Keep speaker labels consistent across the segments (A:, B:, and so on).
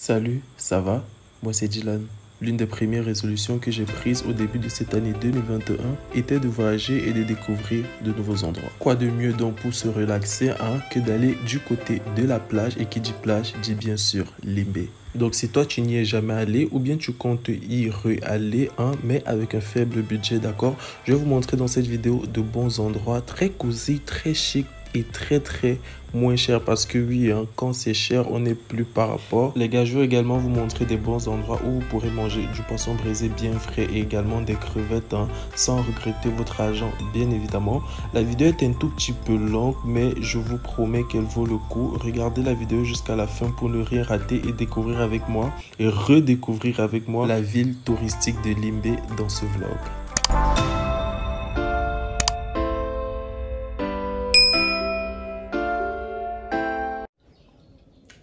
A: Salut, ça va? Moi c'est Dylan. L'une des premières résolutions que j'ai prises au début de cette année 2021 était de voyager et de découvrir de nouveaux endroits. Quoi de mieux donc pour se relaxer que d'aller du côté de la plage, et qui dit plage dit bien sûr Limbé. Donc si toi tu n'y es jamais allé ou bien tu comptes y aller mais avec un faible budget, d'accord, je vais vous montrer dans cette vidéo de bons endroits très cosy, très chic et très moins cher, parce que oui, quand c'est cher on n'est plus par rapport. Les gars, je veux également vous montrer des bons endroits où vous pourrez manger du poisson braisé bien frais et également des crevettes sans regretter votre argent, bien évidemment. La vidéo est un tout petit peu longue, mais je vous promets qu'elle vaut le coup. Regardez la vidéo jusqu'à la fin pour ne rien rater et découvrir avec moi et redécouvrir avec moi la ville touristique de Limbé dans ce vlog.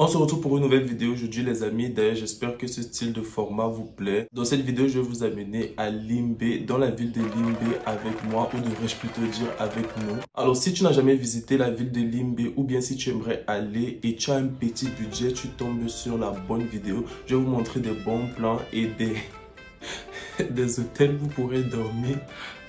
A: On se retrouve pour une nouvelle vidéo aujourd'hui les amis. D'ailleurs, j'espère que ce style de format vous plaît. Dans cette vidéo, je vais vous amener à Limbé, dans la ville de Limbé avec moi, ou devrais-je plutôt dire avec nous. Alors, si tu n'as jamais visité la ville de Limbé, ou bien si tu aimerais aller et tu as un petit budget, tu tombes sur la bonne vidéo. Je vais vous montrer des bons plans et des hôtels où vous pourrez dormir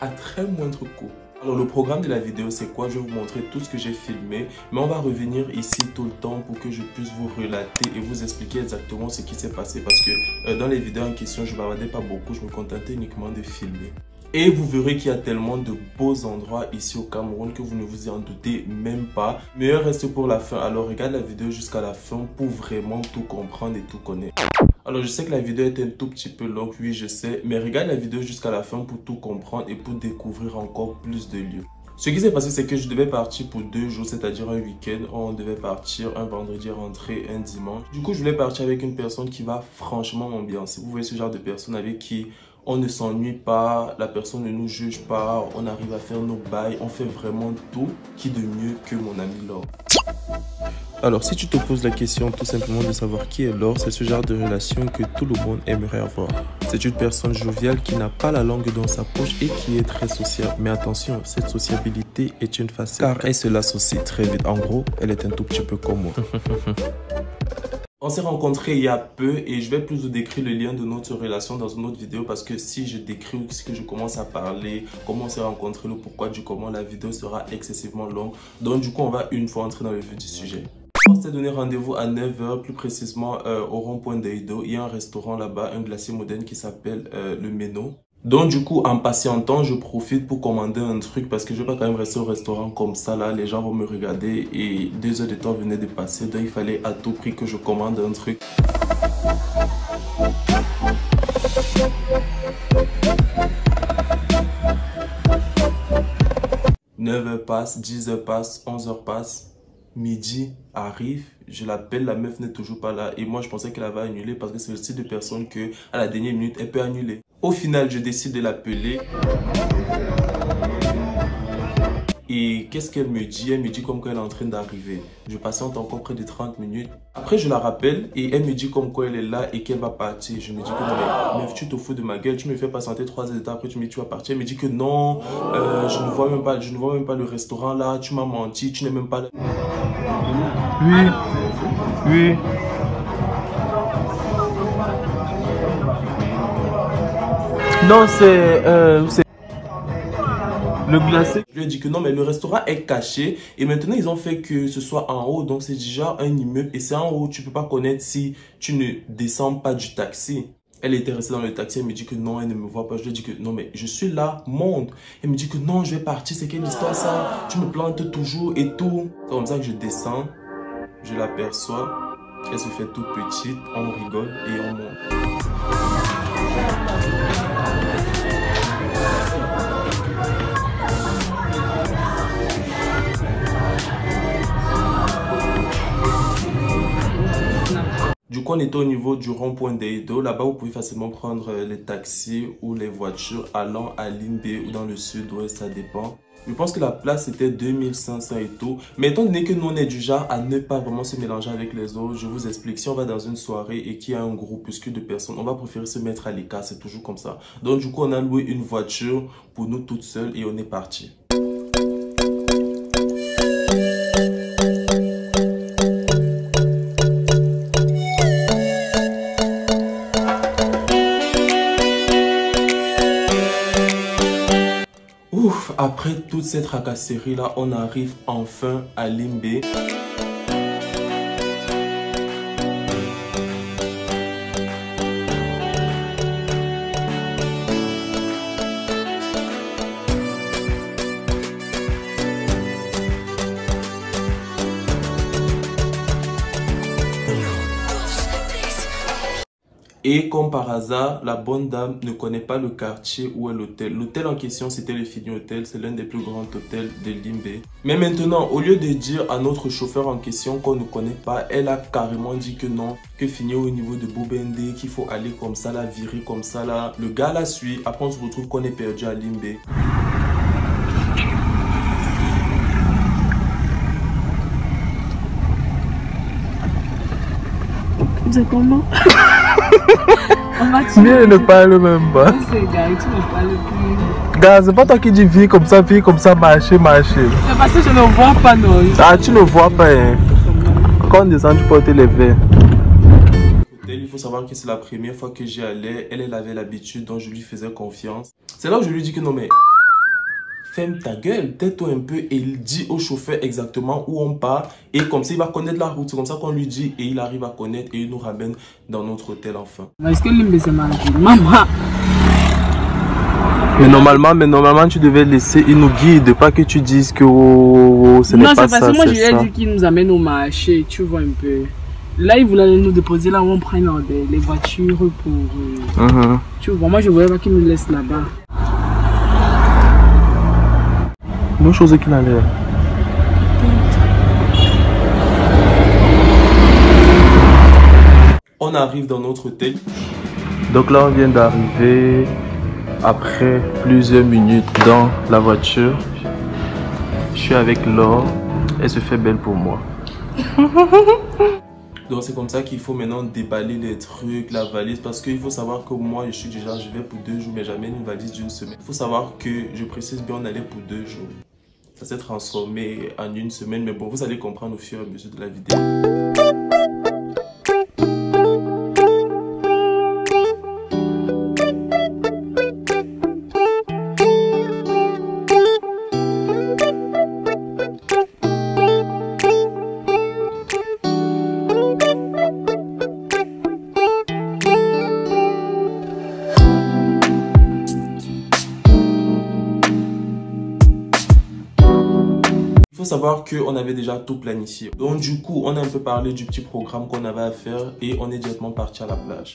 A: à très moindre coût. Alors le programme de la vidéo c'est quoi? Je vais vous montrer tout ce que j'ai filmé, mais on va revenir ici tout le temps pour que je puisse vous relater et vous expliquer exactement ce qui s'est passé, parce que dans les vidéos en question je ne bavardais pas beaucoup, je me contentais uniquement de filmer. Et vous verrez qu'il y a tellement de beaux endroits ici au Cameroun que vous ne vous y en doutez même pas. Meilleur reste pour la fin, alors regarde la vidéo jusqu'à la fin pour vraiment tout comprendre et tout connaître. Alors je sais que la vidéo est un tout petit peu longue, oui je sais, mais regarde la vidéo jusqu'à la fin pour tout comprendre et pour découvrir encore plus de lieux. Ce qui s'est passé, c'est que je devais partir pour 2 jours, c'est-à-dire un week-end. On devait partir un vendredi, rentrer un dimanche. Du coup, je voulais partir avec une personne qui va franchement m'ambiancer. Vous voyez ce genre de personne avec qui on ne s'ennuie pas, la personne ne nous juge pas, on arrive à faire nos bails, on fait vraiment tout. Qui de mieux que mon ami Laure? Alors, si tu te poses la question tout simplement de savoir qui est Laure, c'est ce genre de relation que tout le monde aimerait avoir. C'est une personne joviale qui n'a pas la langue dans sa poche et qui est très sociable. Mais attention, cette sociabilité est une facette car elle se l'associe très vite. En gros, elle est un tout petit peu comme moi. On s'est rencontrés il y a peu et je vais plus vous décrire le lien de notre relation dans une autre vidéo, parce que si je décris ou que je commence à parler, comment on s'est rencontrés, le pourquoi du comment, la vidéo sera excessivement longue. Donc du coup, on va une fois entrer dans le vif du sujet. On s'est donné rendez-vous à 9 h, plus précisément au rond-point d'Eido. Il y a un restaurant là-bas, un glacier moderne qui s'appelle le Meno. Donc du coup, en patientant, je profite pour commander un truc parce que je ne vais pas quand même rester au restaurant comme ça là. Les gens vont me regarder et 2 heures de temps venaient de passer. Donc il fallait à tout prix que je commande un truc. « 9 h passe, 10 h passe, 11 h passe. Midi arrive, je l'appelle, la meuf n'est toujours pas là et moi je pensais qu'elle avait annulé, parce que c'est le style de personne que à la dernière minute elle peut annuler. Au final, je décide de l'appeler et qu'est-ce qu'elle me dit? Elle me dit comme quoi elle est en train d'arriver. Je patiente encore près de 30 minutes. Après je la rappelle et elle me dit comme quoi elle est là et qu'elle va partir. Je me dis que non mais meuf, tu te fous de ma gueule, tu me fais patienter 3 heures de temps, après tu me dis tu vas partir. Elle me dit que non, je ne vois même pas le restaurant là, tu m'as menti, tu n'es même pas là. Oui. Non, c'est le glacé. Je lui ai dit que non, mais le restaurant est caché et maintenant ils ont fait que ce soit en haut, donc c'est déjà un immeuble et c'est en haut, tu peux pas connaître si tu ne descends pas du taxi. Elle était restée dans le taxi, elle me dit que non, elle ne me voit pas. Je lui ai dit que non, mais je suis là, monte. Elle me dit que non, je vais partir, c'est quelle histoire ça? Tu me plantes toujours et tout. C'est comme ça que je descends, je l'aperçois, elle se fait toute petite, on rigole et on monte. Du coup, on était au niveau du rond-point d'Eido. Là-bas, vous pouvez facilement prendre les taxis ou les voitures allant à Limbé ou dans le sud-ouest, ça dépend. Je pense que la place était 2500 et tout. Mais étant donné que nous on est du genre à ne pas vraiment se mélanger avec les autres, je vous explique. Si on va dans une soirée et qu'il y a un groupuscule de personnes, on va préférer se mettre à l'écart. C'est toujours comme ça. Donc du coup, on a loué une voiture pour nous toutes seules et on est parti. après toute cette tracasserie là, on arrive enfin à Limbe. Et comme par hasard, la bonne dame ne connaît pas le quartier où est l'hôtel. L'hôtel en question, c'était le Fini Hotel. C'est l'un des plus grands hôtels de Limbe. Mais maintenant, au lieu de dire à notre chauffeur en question qu'on ne connaît pas, elle a carrément dit que non, que Fini au niveau de Bobende, qu'il faut aller comme ça, là, virer comme ça, là. Le gars la suit. Après, on se retrouve qu'on est perdu à Limbe.
B: C'est comment?
C: Viens, ne parle même pas. Gars, c'est pas toi qui dis vie comme ça, marcher, marcher.
B: C'est parce que je ne vois pas, non.
C: Ah, tu ne vois pas, hein. Quand on descend, tu portes les verres.
A: Il faut savoir que c'est la première fois que j'y allais. Elle avait l'habitude, donc je lui faisais confiance. C'est là où je lui dis que non, mais ferme ta gueule, tais-toi un peu, et il dit au chauffeur exactement où on part. Et comme ça, il va connaître la route. C'est comme ça qu'on lui dit et il arrive à connaître et il nous ramène dans notre hôtel enfin.
B: Est-ce que Limbe c'est ma ville? Maman!
C: Mais normalement, tu devais laisser, il nous guide, pas que tu dises que ce n'est pas ça.
B: Non, c'est parce que moi, je lui ai dit qu'il nous amène au marché, tu vois un peu. Là, il voulait nous déposer là où on prend les voitures pour... Tu vois, moi, je voulais pas qu'il nous laisse là-bas.
C: Bonne chose qu'il a l'air.
A: On arrive dans notre hôtel.
C: Donc là, on vient d'arriver après plusieurs minutes dans la voiture. Je suis avec Laure. Elle se fait belle pour moi.
A: Donc c'est comme ça qu'il faut maintenant déballer les trucs, la valise. Parce qu'il faut savoir que moi, je vais pour 2 jours, mais j'amène une valise d'une semaine. Il faut savoir que, je précise bien, on allait pour 2 jours. Ça s'est transformé en 1 semaine, mais bon, vous allez comprendre au fur et à mesure de la vidéo. Il faut savoir qu'on avait déjà tout planifié. Donc du coup, on a un peu parlé du petit programme qu'on avait à faire et on est directement parti à la plage.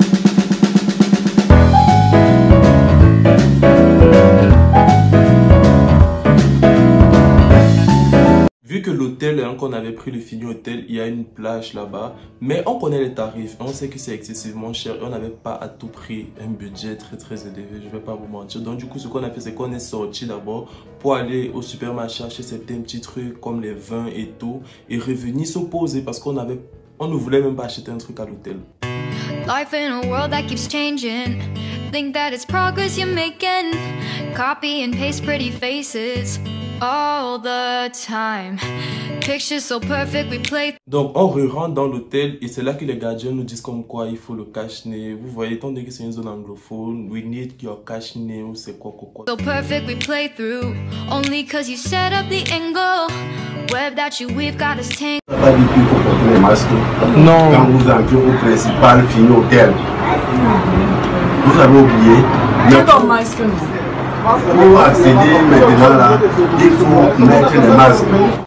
A: Vu que l'hôtel qu'on avait pris, le Fini Hotel, il y a une plage là-bas, mais on connaît les tarifs, on sait que c'est excessivement cher et on n'avait pas à tout prix un budget très élevé, je vais pas vous mentir. Donc du coup, ce qu'on a fait, c'est qu'on est sorti d'abord pour aller au supermarché acheter certains petits trucs comme les vins et tout et revenir se poser parce qu'on ne voulait même pas acheter un truc à l'hôtel.
D: Life in a world that keeps changing. Think that it's progress you're making. Copy and paste pretty faces all the time. Pictures so perfect we play.
A: Donc on rentre dans l'hôtel et c'est là que les gardiens nous disent comme quoi il faut le cache-nez. Vous voyez, étant donné que c'est une zone anglophone, we need your cache-nez ou c'est quoi.
D: So perfect we play through. Only cause you set up the angle. Web that you we've got us tangled.
E: Pas dit qu'il faut porter les masques.
C: Non.
E: Quand vous entrez au principal Fini Hotel, vous avez oublié.
B: Quel masque?
E: Pour accéder maintenant là, il faut mettre les masques.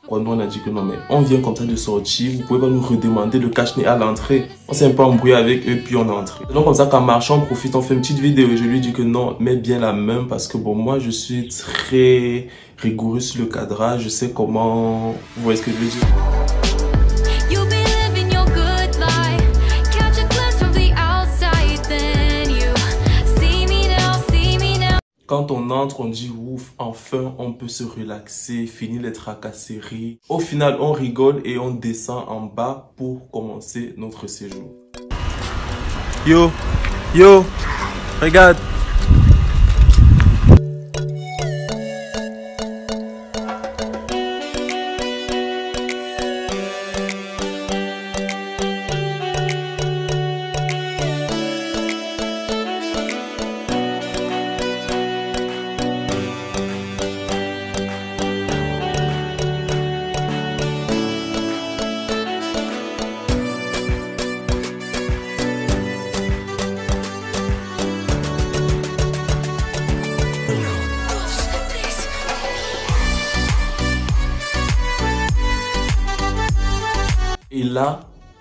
A: Quand on a dit que non mais on vient comme ça de sortir, vous pouvez pas nous redemander le cache-nez à l'entrée. On s'est un peu embrouillé avec eux puis on est entré. Donc comme ça qu'en marchant on profite, on fait une petite vidéo et je lui dis que non, mets bien la main parce que bon moi je suis très rigoureux sur le cadrage, je sais comment, vous voyez ce que je veux dire. Quand on entre, on dit ouf, enfin on peut se relaxer, finir les tracasseries. Au final, on rigole et on descend en bas pour commencer notre séjour.
C: Yo, regarde.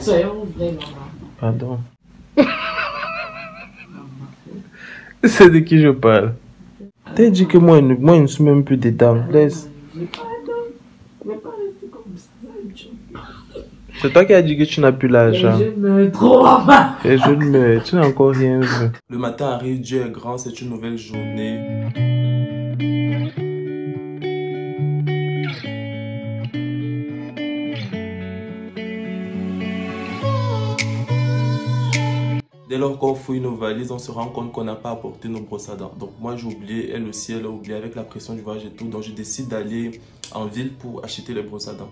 B: Soyons vrais, maman.
C: Pardon. C'est de qui je parle? T'as dit que moi, je ne suis même plus dedans. Laisse. C'est toi qui as dit que tu n'as plus l'argent.
B: Je me trop, maman.
C: Et je me... Tu n'as encore rien vu.
A: Le matin arrive, Dieu est grand, c'est une nouvelle journée. Dès lors qu'on fouille nos valises, on se rend compte qu'on n'a pas apporté nos brosses à dents. Donc moi j'ai oublié, elle aussi elle a oublié avec la pression du voyage et tout. Donc je décide d'aller en ville pour acheter les brosses à dents.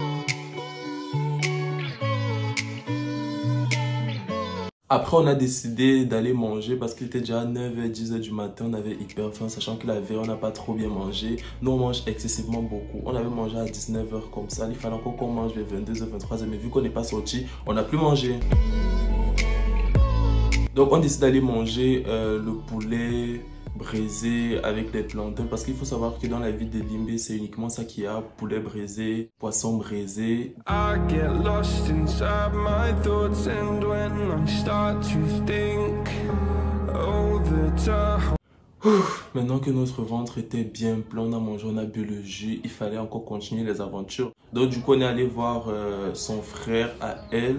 A: Après on a décidé d'aller manger parce qu'il était déjà 9h, 10h du matin. On avait hyper faim, sachant que la veille on n'a pas trop bien mangé. Nous on mange excessivement beaucoup. On avait mangé à 19h comme ça. Il fallait encore qu'on mange vers 22h, 23h. Mais vu qu'on n'est pas sorti, on n'a plus mangé. Donc on décide d'aller manger le poulet braisé avec les plantains parce qu'il faut savoir que dans la ville de Limbe c'est uniquement ça qu'il y a, poulet braisé, poisson braisé. Maintenant que notre ventre était bien plein, on a mangé, on a bu le jus, il fallait encore continuer les aventures. Donc du coup on est allé voir son frère à elle.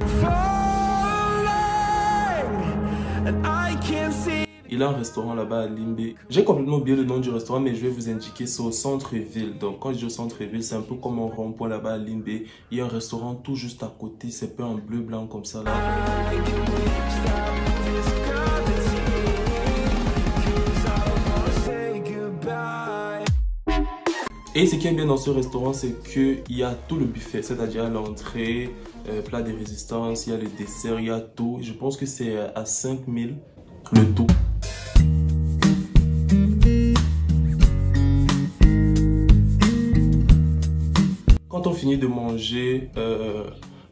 A: Il a un restaurant là-bas à Limbe. J'ai complètement oublié le nom du restaurant, mais je vais vous indiquer, c'est au centre-ville. Donc quand je dis au centre-ville, c'est un peu comme un rond-point là-bas à Limbe. Il y a un restaurant tout juste à côté, c'est peint en bleu-blanc comme ça là. Et ce qui est bien dans ce restaurant, c'est qu'il y a tout le buffet, c'est-à-dire l'entrée, plat de résistance, il y a le dessert, il y a tout. Je pense que c'est à 5 000 le tout. Quand on finit de manger,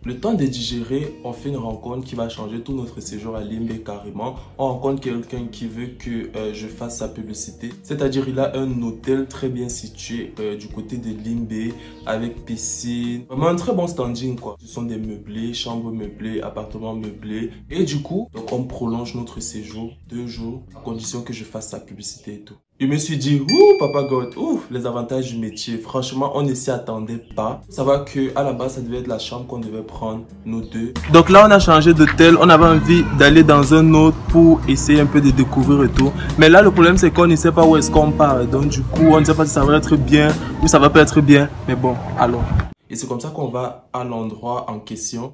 A: le temps de digérer, on fait une rencontre qui va changer tout notre séjour à Limbe carrément. On rencontre quelqu'un qui veut que je fasse sa publicité. C'est-à-dire il a un hôtel très bien situé du côté de Limbe avec piscine. Vraiment un très bon standing quoi. Ce sont des meublés, chambres meublées, appartements meublés. Et du coup, donc on prolonge notre séjour 2 jours à condition que je fasse sa publicité et tout. Je me suis dit, ouh, Papa God, ouh, les avantages du métier. Franchement, on ne s'y attendait pas. Ça va que à la base, ça devait être la chambre qu'on devait prendre, nous deux.
C: Donc là, on a changé d'hôtel. On avait envie d'aller dans un autre pour essayer un peu de découvrir et tout. Mais là, le problème, c'est qu'on ne sait pas où est-ce qu'on part. Donc du coup, on ne sait pas si ça va être bien ou ça va pas être bien. Mais bon, allons.
A: Et c'est comme ça qu'on va à l'endroit en question.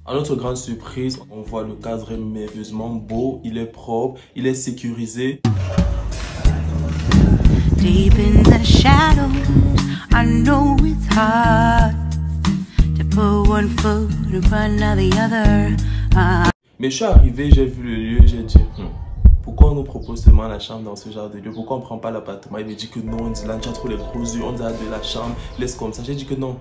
A: À notre grande surprise, on voit le cadre est merveilleusement beau, il est propre, il est sécurisé. Deep in the shadows, I know it's hard to put one foot in front of the other. Mais je suis arrivé, j'ai vu le lieu, j'ai dit pourquoi on nous propose seulement la chambre dans ce genre de lieu? Pourquoi on ne prend pas l'appartement? Il me dit que non, on dit là tu as trop les gros yeux, on a de la chambre, laisse comme ça. J'ai dit que non.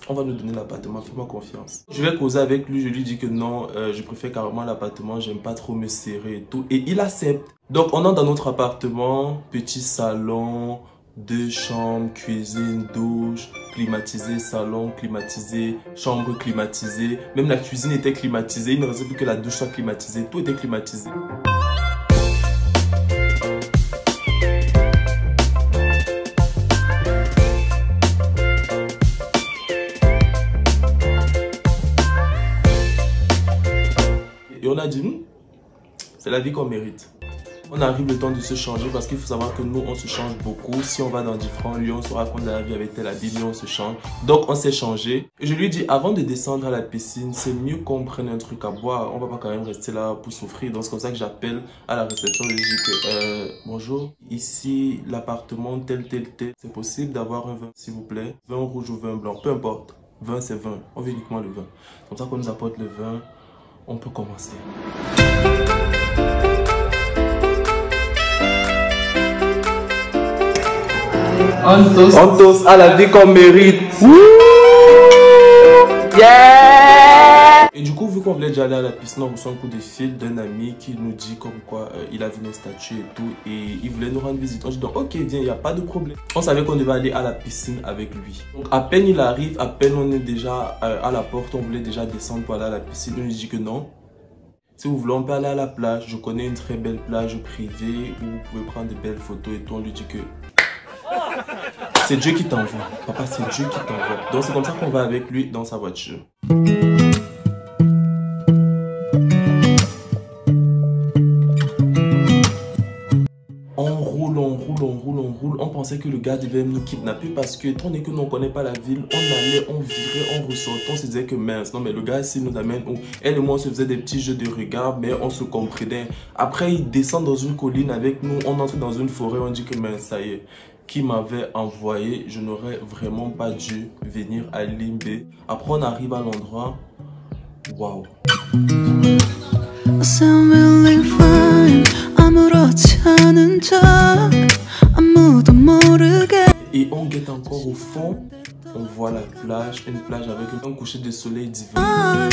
A: On va nous donner l'appartement, fais-moi confiance. Je vais causer avec lui, je lui dis que non, je préfère carrément l'appartement, j'aime pas trop me serrer et tout. Et il accepte. Donc on entre dans notre appartement, petit salon, 2 chambres, cuisine, douche, climatisé, salon climatisé, chambre climatisée. Même la cuisine était climatisée, il ne restait plus que la douche soit climatisée, tout était climatisé. Et on a dit, c'est la vie qu'on mérite. On arrive le temps de se changer parce qu'il faut savoir que nous, on se change beaucoup. Si on va dans différents lieux, on se raconte la vie avec tel habit, nous, on se change. Donc, on s'est changé. Et je lui ai dit, avant de descendre à la piscine, c'est mieux qu'on prenne un truc à boire. On va pas quand même rester là pour souffrir. Donc, c'est comme ça que j'appelle à la réception. Je lui dis que, bonjour, ici, l'appartement tel. C'est possible d'avoir un vin, s'il vous plaît. Vin rouge ou vin blanc, peu importe. Vin, c'est vin. On veut uniquement le vin. Comme ça qu'on nous apporte le vin. On peut commencer.
C: On tosse à la vie qu'on mérite.
A: Et du coup, vu coup, on voulait déjà aller à la piscine. On reçoit un coup de fil d'un ami qui nous dit comme quoi il a vu nos statues et tout. Et il voulait nous rendre visite. On dit donc, ok, viens, il n'y a pas de problème. On savait qu'on devait aller à la piscine avec lui. Donc, à peine il arrive, à peine on est déjà à la porte. On voulait déjà descendre pour aller à la piscine. On nous dit que non. Si vous voulez, on peut aller à la plage. Je connais une très belle plage privée où vous pouvez prendre de belles photos et tout. On lui dit que c'est Dieu qui t'envoie. Papa, c'est Dieu qui t'envoie. Donc, c'est comme ça qu'on va avec lui dans sa voiture. On pensait que le gars devait nous kidnapper parce que, étant donné que nous ne connaissons pas la ville, on allait, on virait, on ressortait, on se disait que mince. Non, mais le gars ici nous amène où elle et moi on se faisait des petits jeux de regard, mais on se comprenait. Après, il descend dans une colline avec nous, on entre dans une forêt, on dit que mince, ça y est. Qui m'avait envoyé, je n'aurais vraiment pas dû venir à Limbe. Après, on arrive à l'endroit. Waouh! Et on guette encore au fond, on voit la plage, une plage avec un coucher de soleil divin.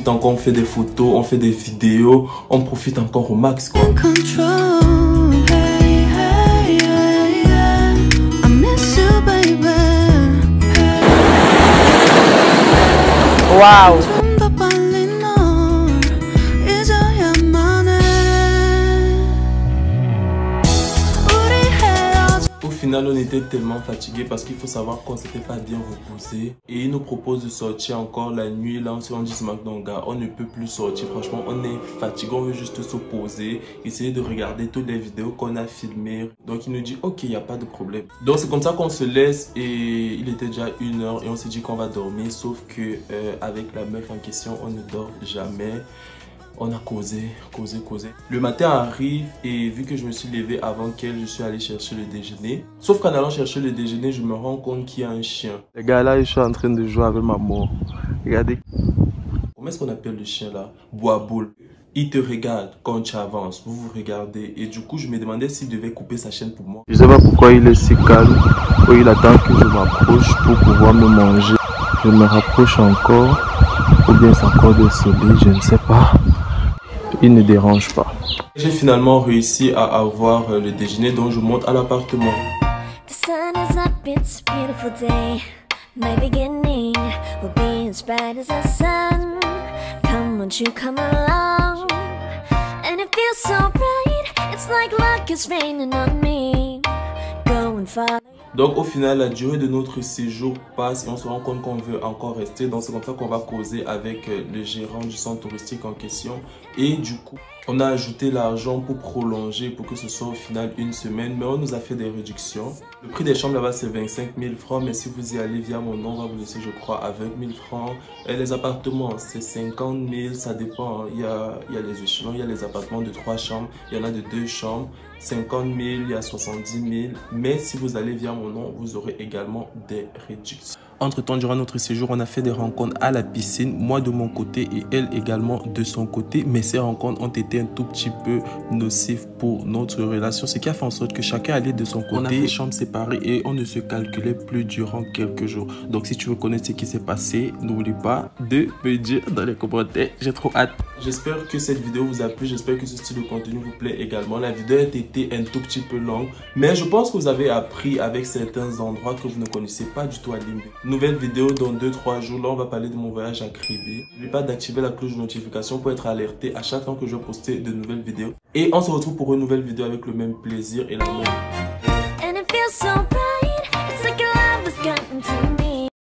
A: Encore, on fait des photos, on fait des vidéos, on profite encore au max quoi.
B: Waouh!
A: Au final, on était tellement fatigués parce qu'il faut savoir qu'on s'était pas bien reposé. Et il nous propose de sortir encore la nuit. Là, on se dit ce donc gars, on ne peut plus sortir. Franchement, on est fatigué, on veut juste se poser, essayer de regarder toutes les vidéos qu'on a filmées. Donc, il nous dit, ok, il n'y a pas de problème. Donc, c'est comme ça qu'on se laisse et il était déjà 1h et on s'est dit qu'on va dormir. Sauf que avec la meuf en question, on ne dort jamais. On a causé. Le matin arrive et vu que je me suis levé avant qu'elle, je suis allé chercher le déjeuner. Sauf qu'en allant chercher le déjeuner, je me rends compte qu'il y a un chien.
C: Les gars, là, je suis en train de jouer avec ma mort. Regardez.
A: Comment est-ce qu'on appelle le chien là? Bois-boule. Il te regarde quand tu avances. Vous vous regardez. Et du coup, je me demandais s'il devait couper sa chaîne pour moi.
C: Je sais pas pourquoi il est si calme. Ou il attend que je m'approche pour pouvoir me manger. Je me rapproche encore. Ou bien c'est encore des soleils, je ne sais pas. Il ne dérange pas.
A: J'ai finalement réussi à avoir le déjeuner, donc je monte à l'appartement. Donc au final, la durée de notre séjour passe et on se rend compte qu'on veut encore rester. Donc c'est comme ça qu'on va causer avec le gérant du centre touristique en question. Et du coup, on a ajouté l'argent pour prolonger, pour que ce soit au final 1 semaine. Mais on nous a fait des réductions. Le prix des chambres là-bas c'est 25 000 francs. Mais si vous y allez via mon nom, on va vous laisser je crois à 20 000 francs. Et les appartements c'est 50 000, ça dépend. Hein. Il y a les échelons, il y a les appartements de 3 chambres. Il y en a de 2 chambres. 50 000, il y a 70 000. Mais si vous allez via mon nom, vous aurez également des réductions. Entre-temps, durant notre séjour, on a fait des rencontres à la piscine. Moi de mon côté et elle également de son côté. Mais ces rencontres ont été un tout petit peu nocives pour notre relation. Ce qui a fait en sorte que chacun allait de son côté. On a fait des chambres séparées et on ne se calculait plus durant quelques jours. Donc si tu veux connaître ce qui s'est passé, n'oublie pas de me dire dans les commentaires. J'ai trop hâte. J'espère que cette vidéo vous a plu. J'espère que ce style de contenu vous plaît également. La vidéo a été un tout petit peu longue. Mais je pense que vous avez appris avec certains endroits que vous ne connaissez pas du tout à Limbe. Nouvelle vidéo dans 2-3 jours. Là, on va parler de mon voyage à Kribé. N'oubliez pas d'activer la cloche de notification pour être alerté à chaque fois que je vais poster de nouvelles vidéos. Et on se retrouve pour une nouvelle vidéo avec le même plaisir et la même.